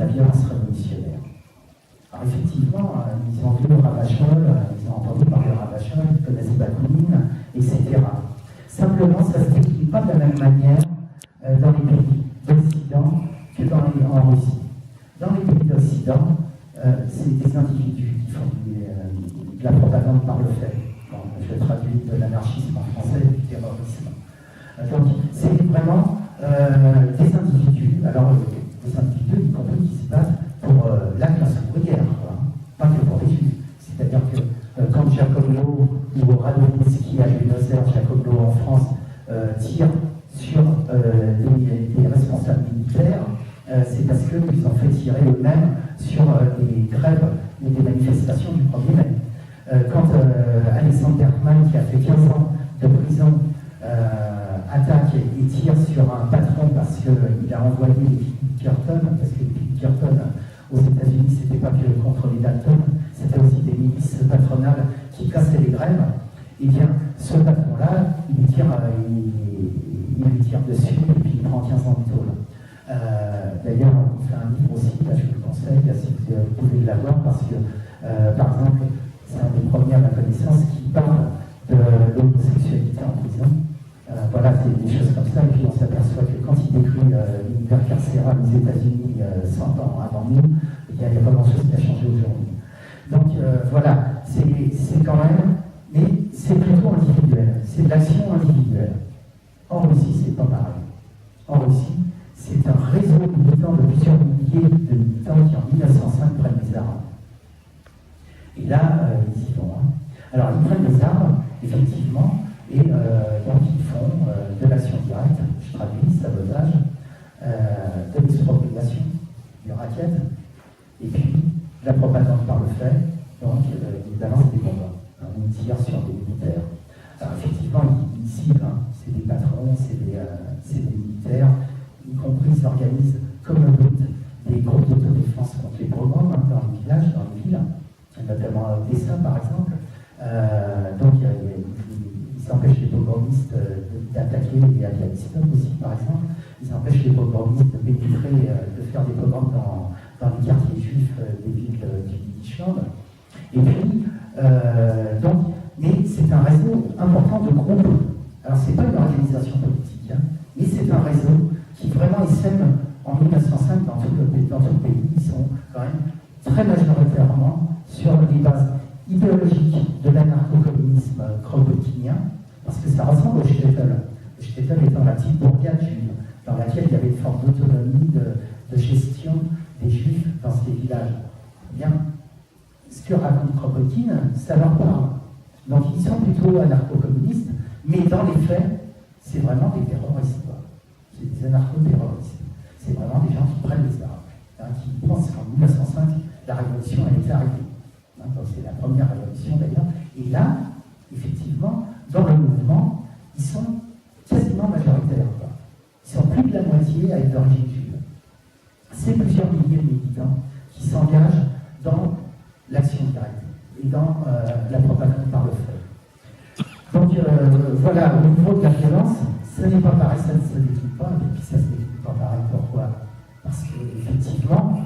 la violence révolutionnaire. Alors effectivement, ils ont vu le Ravachol, ils ont entendu parler de Ravachol, ils connaissent Bakounine, etc. Simplement, ça ne se décline pas de la même manière dans les pays d'Occident que en Russie. Dans les pays d'Occident, c'est des individus qui font de la propagande par le fait. Bon, je traduis de l'anarchisme en français et du terrorisme. Donc, c'est vraiment des individus, alors des individus, y compris qui se battent pour la classe ouvrière, quoi, pas que pour les juifs. C'est-à-dire que quand Jacob Lowe ou Radovinski à Buenos Aires, Jacob Lowe en France, tire sur des responsables militaires, c'est parce qu'ils ont fait tirer eux-mêmes sur des grèves ou des manifestations du 1er mai. Quand Alexandre Berkman, qui a fait 15 ans de prison, attaque et tire sur un patron parce qu'il a envoyé les Pinkerton, parce que les Pinkerton aux États-Unis, c'était pas que contre les Dalton, c'était aussi des milices patronales qui cassaient les grèves, et bien ce patron-là, il lui tire dessus et puis il prend 15 ans de tôle. D'ailleurs, il fait un livre aussi, là je vous le conseille, si vous pouvez l'avoir, parce que, par exemple, c'est un des premiers à ma connaissance qui parle de l'homosexualité en prison. Voilà, c'est des choses comme ça, et puis on s'aperçoit que quand il décrit l'univers carcéral aux États-Unis 100 ans avant nous, il n'y a pas grand-chose qui a changé aujourd'hui. Donc voilà, c'est quand même, mais c'est plutôt individuel, c'est de l'action individuelle. En Russie, c'est pas pareil. En Russie, c'est un réseau militant de plusieurs milliers de militants qui en 1905 prennent les armes. Et là, ils y vont. Hein. Alors, ils prennent les armes, effectivement, et donc ils font de l'action directe, je traduis, sabotage, de l'expropriation du racket, et puis la propagande par le fait, donc évidemment c'est des combats. Hein, on tire sur des militaires. Alors effectivement, ils ciblent, hein, c'est des patrons, c'est des militaires, y compris ils organisent comme un but des groupes d'autodéfense contre les pogroms hein, dans les villages, dans les villes, notamment à Odessa par exemple. Donc ils empêchent les pogromistes d'attaquer les Bialystok aussi par exemple. Ils empêchent les pogromistes de pénétrer, de faire des pogroms dans les quartiers juifs des villes du Yiddishland. Et puis, donc, mais c'est un réseau important de groupes. Alors c'est pas une organisation politique, hein, mais c'est un réseau qui vraiment essaime en 1905 dans tout le pays. Ils sont quand même très majoritairement sur les bases idéologiques de l'anarcho-communisme kropotkinien, parce que ça ressemble au shtetl. Le shtetl étant la petite bourgade juive, dans laquelle il y avait une forme d'autonomie de gestion des juifs dans ces villages. Bien, ce que raconte Kropotkin, ça leur parle. Donc ils sont plutôt anarcho-communistes, mais dans les faits, c'est vraiment des terroristes. C'est des anarcho-terroristes. C'est vraiment des gens qui prennent les armes, hein, qui pensent qu'en 1905, la révolution elle est arrivée. Hein, c'est la première révolution d'ailleurs. Et là, effectivement, dans le mouvement, ils sont quasiment majoritaires. Quoi. Ils sont plus de la moitié à être d'origine juive. C'est plusieurs milliers de militants qui s'engagent dans l'action directe et dans la propagande par le fait. Donc voilà, au niveau de la violence, ce n'est pas pareil, ça ne se décline pas, et puis ça ne se décline pas pareil. Pourquoi? Parce qu'effectivement,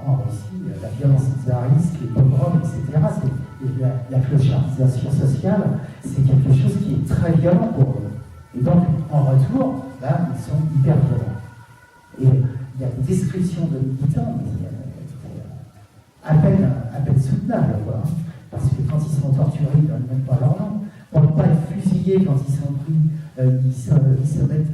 en Russie, la violence tsariste, les pogroms, etc., la clochardisation sociale, c'est quelque chose qui est très violent pour eux. Et donc, en retour, là, ils sont hyper violents. Et il y a des descriptions de militants, mais à peine soutenables, quoi. Parce que quand ils sont torturés, ils ne donnent même pas leur nom. Pour ne pas être fusillés quand ils sont pris, ils se mettent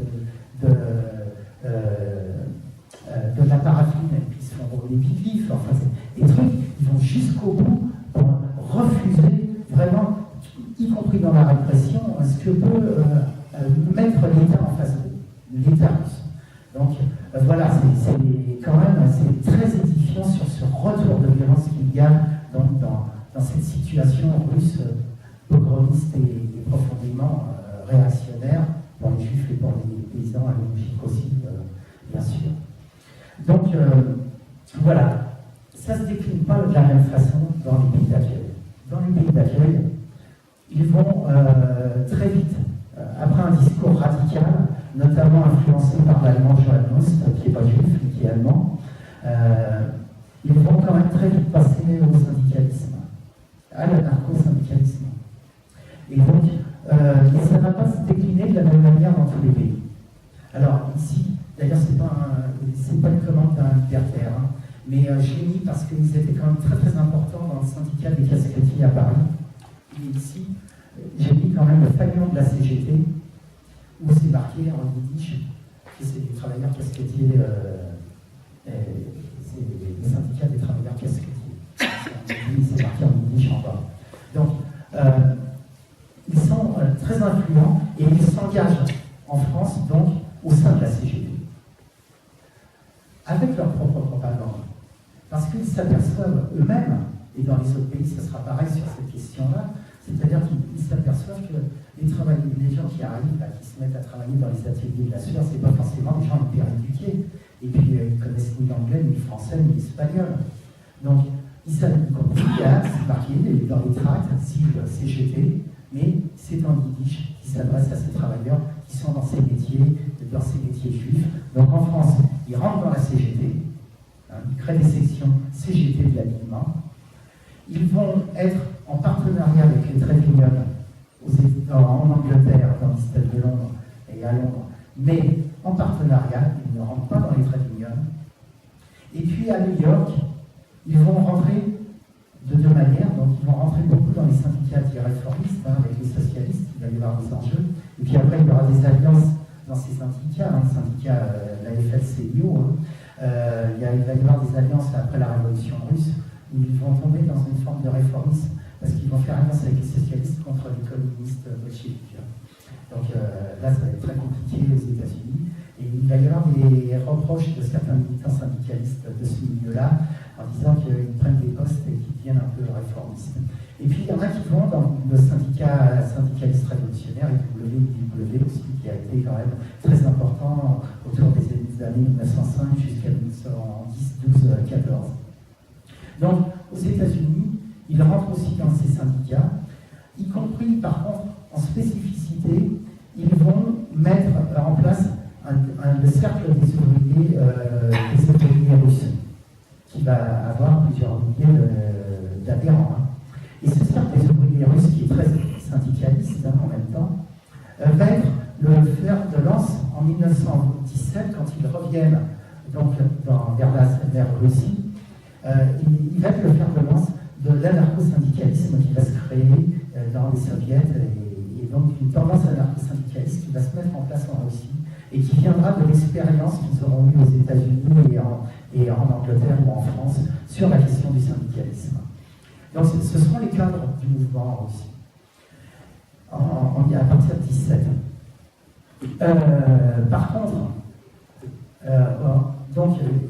de la paraffine et puis ils se font rouler vifs. Enfin, des trucs, ils vont jusqu'au bout pour refuser vraiment, y compris dans la répression, ce que peut mettre l'État en face d'eux, l'État russe. Donc voilà, c'est quand même c'est très édifiant sur ce retour de violence qu'il y a dans cette situation russe pogromiste et profondément réactionnaire pour les juifs et pour les paysans, à la logique aussi, bien sûr. Donc voilà, ça ne se décline pas de la même façon dans les pays d'accueil. Dans les pays d'accueil, ils vont très vite, après un discours radical, notamment influencé par l'allemand Johann Most, qui n'est pas juif, mais qui est ils vont quand même très vite passer au syndicalisme, à l'anarcho-syndicalisme. Et donc, ça ne va pas se décliner de la même manière dans tous les pays. Alors ici, d'ailleurs, c'est pas une commande d'un libertaire, hein, mais je l'ai mis parce qu'ils étaient quand même très très importants dans le syndicat des casquettiers à Paris. Et ici, j'ai mis quand même le fanion de la CGT, où c'est marqué en yiddish, que c'est des travailleurs casquettiers, c'est le syndicat des travailleurs casquettiers. C'est marqué en yiddish en bas. Donc, ils sont très influents et ils s'engagent en France, donc, au sein de la CGT, avec leur propre propagande. Parce qu'ils s'aperçoivent eux-mêmes, et dans les autres pays, ce sera pareil sur cette question-là, c'est-à-dire qu'ils s'aperçoivent que les gens qui arrivent, là, qui se mettent à travailler dans les ateliers de la sueur, c'est pas forcément des gens hyper éduqués, et puis ils connaissent ni l'anglais, ni le français, ni l'espagnol. Donc, ils savent qu'il y a, c'est marqué dans les tracts, cible CGT, mais c'est en yiddish qui s'adresse à ces travailleurs qui sont dans ces métiers juifs. Donc en France, ils rentrent dans la CGT, hein, ils créent des sections CGT de l'alignement. Ils vont être en partenariat avec les trade unions en Angleterre, dans les États de Londres et à Londres, mais en partenariat, ils ne rentrent pas dans les trade unions. Et puis à New York, ils vont rentrer de deux manières. Donc ils vont rentrer beaucoup dans les syndicats réformistes, hein, avec les socialistes, il va y avoir des enjeux. Et puis après, il y aura des alliances dans ces syndicats, hein, le syndicat, la FLCIO, hein. Il va y avoir des alliances après la révolution russe, où ils vont tomber dans une forme de réformisme, parce qu'ils vont faire alliance avec les socialistes contre les communistes bolcheviques. Donc là, ça va être très compliqué aux États-Unis. Et il va y avoir des reproches de certains militants syndicalistes de ce milieu-là, en disant qu'ils prennent des postes et qu'ils deviennent un peu réformistes. Et puis il y en a qui vont dans le syndicat syndicaliste révolutionnaire, IWW aussi, qui a été quand même très important autour des années 1905 jusqu'à 1910, 12, 14. Donc aux États-Unis, ils rentrent aussi dans ces syndicats, y compris par contre en spécificité, ils vont mettre en place le cercle des ouvriers russes, qui va avoir plusieurs milliers d'adhérents. Et ce cercle des ouvriers russes, qui est très syndicaliste, hein, en même temps, va être le fer de lance en 1917, quand ils reviennent donc, vers Russie. Il va être le fer de lance de l'anarcho-syndicalisme qui va se créer dans les soviets, et donc une tendance anarcho-syndicaliste qui va se mettre en place en Russie, et qui viendra de l'expérience qu'ils auront eue aux États-Unis et en Angleterre ou en France sur la question du syndicalisme. Donc ce seront les cadres du mouvement en Russie, à partir de 17. Par contre,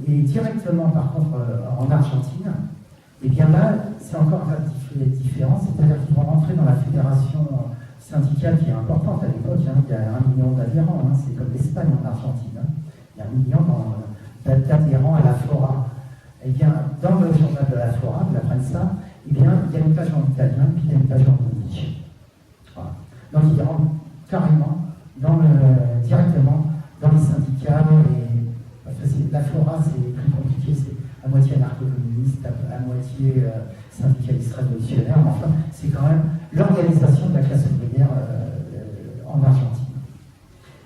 et directement par contre en Argentine, et bien là, c'est encore différent, c'est-à-dire qu'ils vont rentrer dans la fédération syndicale qui est importante à l'époque, hein, il y a 1 million d'adhérents, hein, c'est comme l'Espagne en Argentine, hein, il y a 1 million d'adhérents à la Flora. Et bien, dans le journal de la Flora, de la Prensa, eh bien, il y a une page en italien, puis il y a une page en yiddish. Voilà. Donc ils rentrent carrément directement dans les syndicats, parce que la Flora c'est plus compliqué, c'est à moitié anarcho-communiste, à moitié syndicaliste révolutionnaire, mais enfin, c'est quand même l'organisation de la classe ouvrière en Argentine.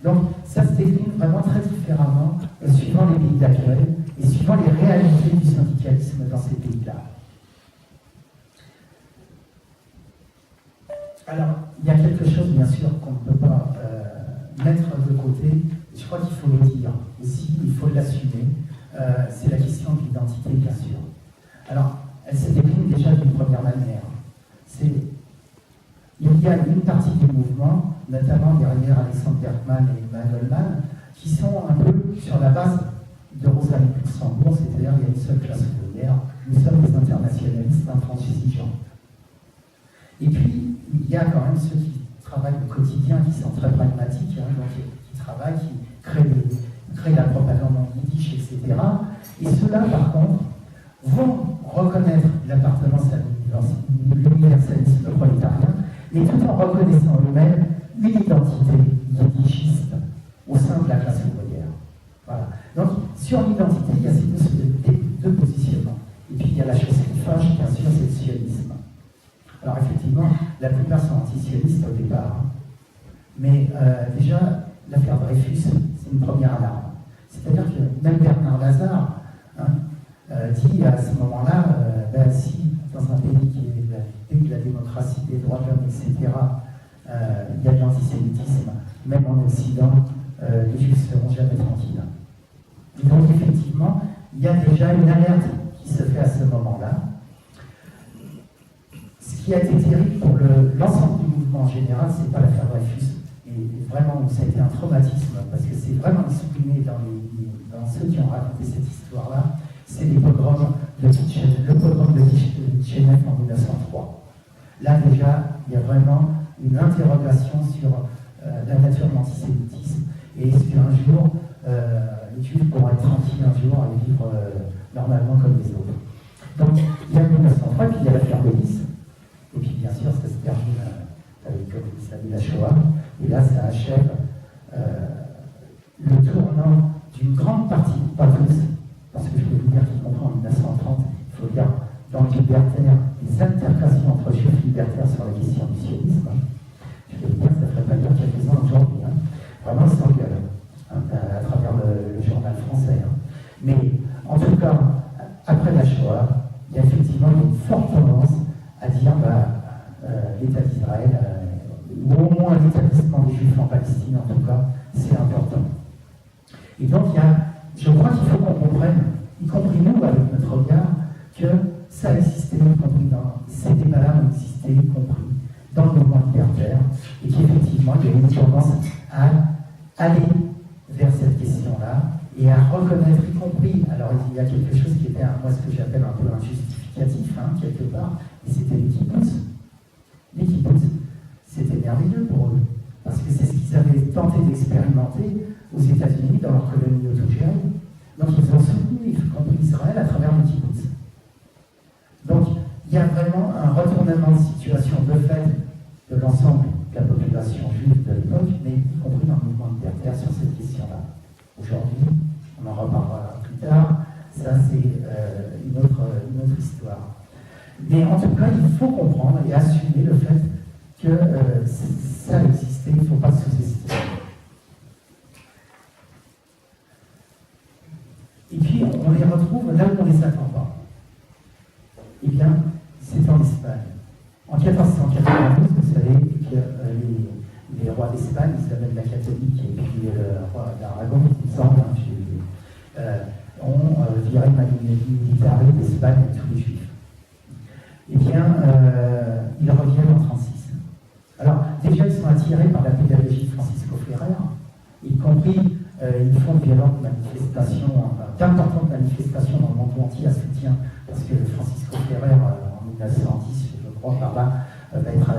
Donc, ça se décline vraiment très différemment suivant les pays d'accueil et suivant les réalités du syndicalisme dans ces pays-là. Alors, il y a quelque chose, bien sûr, qu'on ne peut pas mettre de côté. Je crois qu'il faut le dire aussi, il faut l'assumer. C'est la question de l'identité, bien sûr. Alors, elle se décline déjà d'une première manière. Il y a une partie du mouvement, notamment derrière Alexandre Berkman et Emmanuel Mann, qui sont un peu sur la base de Rosa Luxembourg, c'est-à-dire il y a une seule classe ouvrière, nous sommes des internationalistes intransigeants. Et puis, il y a quand même ceux qui travaillent au quotidien, qui sont très pragmatiques, hein, donc qui travaillent, qui créent la propagande en yiddish, etc. Et ceux-là, par contre, vont reconnaître l'appartenance à l'universalisme prolétarien, mais tout en reconnaissant eux-mêmes une identité yiddishiste au sein de la classe ouvrière. Voilà. Donc, sur l'identité, il y a ces deux même Bernard Lazare dit à ce moment-là, si dans un pays qui est de la démocratie, des droits de l'homme, etc., il y a de l'antisémitisme, même en Occident, les Juifs ne seront jamais tranquilles. Et donc effectivement, il y a déjà une alerte qui se fait à ce moment-là. Ce qui a été terrible pour l'ensemble du mouvement en général, c'est pas l'affaire Dreyfus. Et vraiment, ça a été un traumatisme, parce que c'est vraiment exprimé dans ceux qui ont raconté cette histoire-là, c'est les pogroms de Tchétchénie, le pogrom de Tchétchénie en 1903. Là déjà, il y a vraiment une interrogation sur la nature de l'antisémitisme, et est-ce qu'un jour, les Juifs pourront être tranquilles un jour et vivre normalement comme les autres. Donc, il y a 1903, puis il y a l'affaire Bélis, et puis bien sûr, ça se termine avec, comme vous savez, la Shoah, et là, ça achève le tournant d'une grande partie, pas tous, parce que je peux vous dire qu'y compris en 1930, il faut dire, dans le libertaire, les altercations entre juifs libertaires sur la question du sionisme, je peux vous dire que ça ne ferait pas dire quelques-uns aujourd'hui. Vraiment, ils s'engueulent à travers le journal français. Mais en tout cas, après la Shoah, il y a effectivement une forte tendance à dire l'État d'Israël, ou au moins l'établissement des Juifs en Palestine, en tout cas, c'est important. Et donc, je crois qu'il faut qu'on comprenne, y compris nous, avec notre regard, que ça existait, y compris ces débats-là ont existé, y compris dans le mouvement libertaire, et qu'effectivement, il y a une tendance à aller vers cette question-là, et à reconnaître, y compris, alors il y a quelque chose qui était, moi, ce que j'appelle un peu un justificatif, quelque part, et c'était les kibbutz. Les kibbutz, c'était merveilleux pour eux, parce que c'est ce qu'ils avaient tenté d'expérimenter aux États-Unis dans leur colonie autogérée. Donc ils ont soutenu, y compris Israël, à travers le kibbutz. Donc il y a vraiment un retournement de situation de fait de l'ensemble de la population juive de l'époque, mais y compris dans le mouvement libertaire sur cette question-là. Aujourd'hui, on en reparlera plus tard, ça c'est une autre histoire. Mais en tout cas, il faut comprendre et assumer le fait que ça existait, il ne faut pas sous-estimer. Et puis, on les retrouve là où on ne les attend pas. Eh bien, c'est en Espagne. En 1492, vous savez que les rois d'Espagne, Isabelle la catholique et puis le roi d'Aragon, il me semble, ont viré militaire d'Espagne à tous les juifs. Eh bien, ils reviennent en 1936. Alors, déjà, ils sont attirés par la pédagogie de Francisco Ferrer, y compris, ils font de violentes manifestations, d'importantes manifestations dans le monde entier à soutien, parce que Francisco Ferrer, en 1910, je crois, par là, va être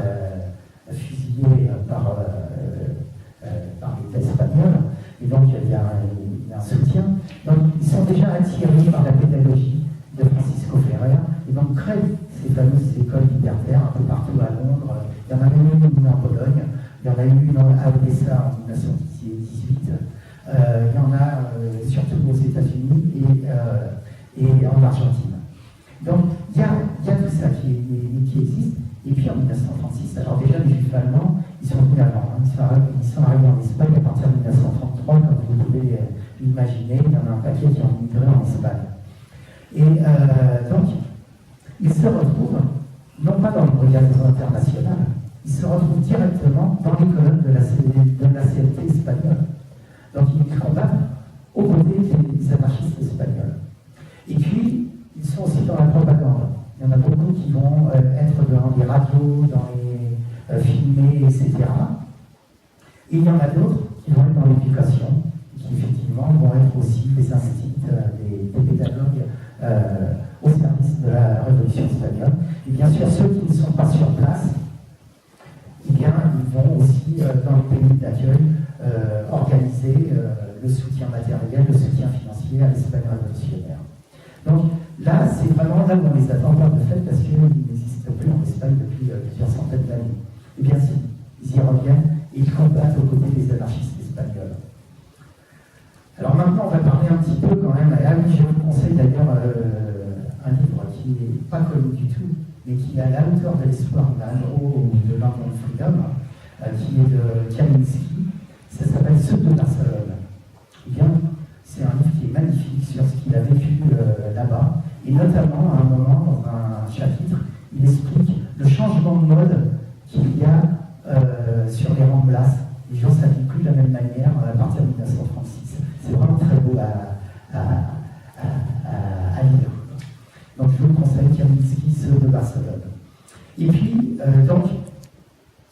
fusillé par l'État espagnol, et donc il y a un soutien. Donc, ils sont déjà attirés par la pédagogie de Francisco Ferrer, et donc créent ces fameuses écoles libertaires un peu partout à Londres. Il y en a même une en Pologne, il y en a eu une à Odessa en 1918, il y en a surtout aux États-Unis et en Argentine. Donc il y a tout ça qui existe. Et puis en 1936, alors déjà les Juifs allemands, ils sont venus avant, ils sont arrivés en Espagne à partir de 1933, comme vous pouvez l'imaginer, il y en a un paquet qui ont migré en Espagne. Et donc, ils se retrouvent, non pas dans le brigade international, ils se retrouvent directement dans les colonnes de la CNT espagnole. Donc ils combattent aux côtés des anarchistes espagnols. Et puis, ils sont aussi dans la propagande. Il y en a beaucoup qui vont être dans les radios, dans les filmés, etc. Et il y en a d'autres qui vont être dans l'éducation, qui effectivement vont être aussi des instituts, des pédagogues au service de la Révolution espagnole. Et bien sûr, ceux qui ne sont pas sur place, eh bien, ils vont aussi, dans les pays d'accueil, organiser le soutien matériel, le soutien financier à l'Espagne révolutionnaire. Donc là, c'est vraiment là où on les attend pas de fait, parce qu'ils n'existent plus en Espagne depuis plusieurs centaines d'années. Et bien si, ils y reviennent et ils combattent aux côtés des anarchistes espagnols. Alors maintenant, on va parler un petit peu quand même, je vous conseille d'ailleurs un livre qui n'est pas connu du tout, mais qui est à la hauteur de l'espoir d'Andro ou de London Freedom, qui est de Kaminski. Ça s'appelle Ceux de Barcelone. Eh bien, c'est un livre qui est magnifique. a vécu là-bas. Et notamment, à un moment, dans un chapitre, il explique le changement de mode qu'il y a sur les rangs de glace. Les gens ne s'habillent plus de la même manière à partir de 1936. C'est vraiment très beau à lire. Donc je vous conseille Kaminski, ceux de Barcelone. Et puis, donc,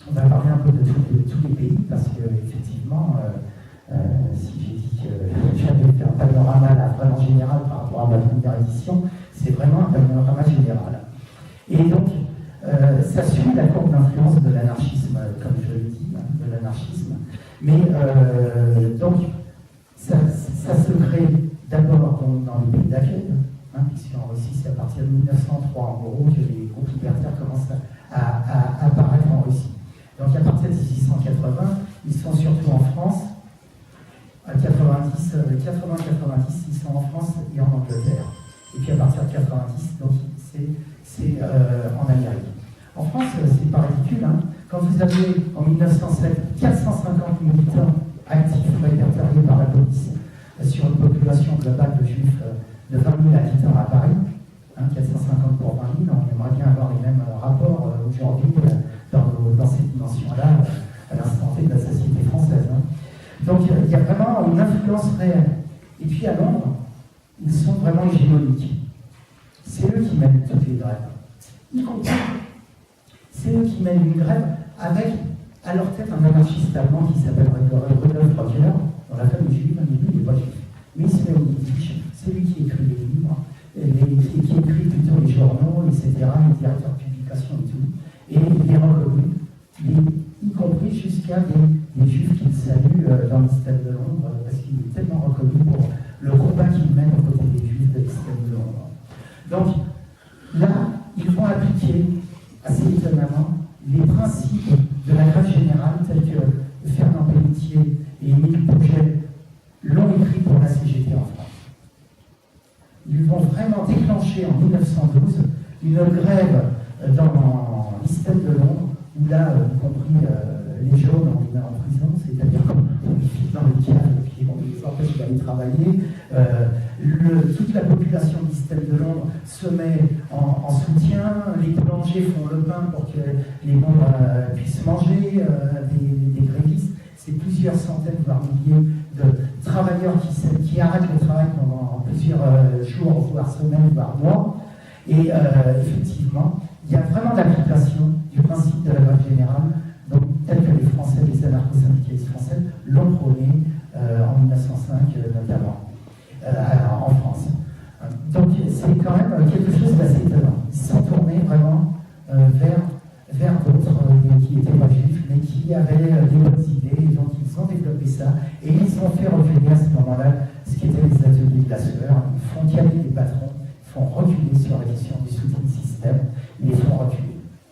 on va parler un peu de tous les pays, parce que effectivement, si j'ai dit que j'avais fait un panorama là, vraiment général par rapport à ma première édition, c'est vraiment un panorama général. Et donc, ça suit la courbe d'influence de l'anarchisme, comme je le dis, de l'anarchisme. Mais donc, ça se crée d'abord dans les pays d'accueil, puisqu'en Russie, c'est à partir de 1903, en gros, que les groupes libertaires commencent à apparaître en Russie. Donc, à partir de 1680, ils sont surtout en France. À 80-90, ils sont en France et en Angleterre. Et puis à partir de 90, donc c'est en Amérique. En France, c'est pas ridicule. Quand vous avez en 1907 450 militants actifs répertoriés par la police sur une population globale de juifs de 20 000 habitants à Paris, 450 pour 20 000, on aimerait bien avoir les mêmes rapports aujourd'hui dans ces dimensions-là, à l'instant T de la société française. Donc il y a vraiment une influence réelle. Et puis à Londres, ils sont vraiment hégémoniques. C'est eux qui mènent toutes les grèves. Y compris, c'est eux qui mènent une grève avec à leur tête un anarchiste allemand qui s'appelle Rudolf Rocker, dans la famille juive, mais lui il n'est pas juif. Mais il se met au Yiddish, c'est lui qui écrit les livres, qui écrit plutôt les journaux, etc., les directeurs de publication et tout. Et il est reconnu, y compris jusqu'à des juifs qu'il salue dans le système de Londres, parce qu'il est tellement reconnu pour le combat qu'il mène aux côtés des juifs de l'Islam de Londres. Donc, là, ils vont appliquer, assez étonnamment, les principes de la grève générale, tels que Fernand Pelletier et Émile Pouget l'ont écrit pour la CGT en France. Ils vont vraiment déclencher en 1912 une grève dans l'Islam de Londres, où là, y compris les jaunes, on les met en prison, c'est-à-dire qu'on les file dans le cave et puis on les empêche d'aller travailler. Toute la population du système de Londres se met en soutien, les boulangers font le pain pour que les membres puissent manger, des grévistes. C'est plusieurs centaines, voire milliers de travailleurs qui arrêtent le travail pendant plusieurs jours, voire semaines, voire mois. Et effectivement, il y a vraiment l'application du principe de la grève générale, donc, tel que les Français, les anarcho-syndicalistes français, l'ont prôné en 1905 notamment, en France. Donc c'est quand même quelque chose d'assez étonnant. Ils se sont tournés vraiment vers d'autres qui n'étaient pas juifs, mais qui avaient des bonnes idées, et donc ils ont développé ça, et ils ont fait reculer à ce moment-là ce qui étaient les ateliers de la sueur. Ils font caler les patrons, ils font reculer sur la question du soutien système,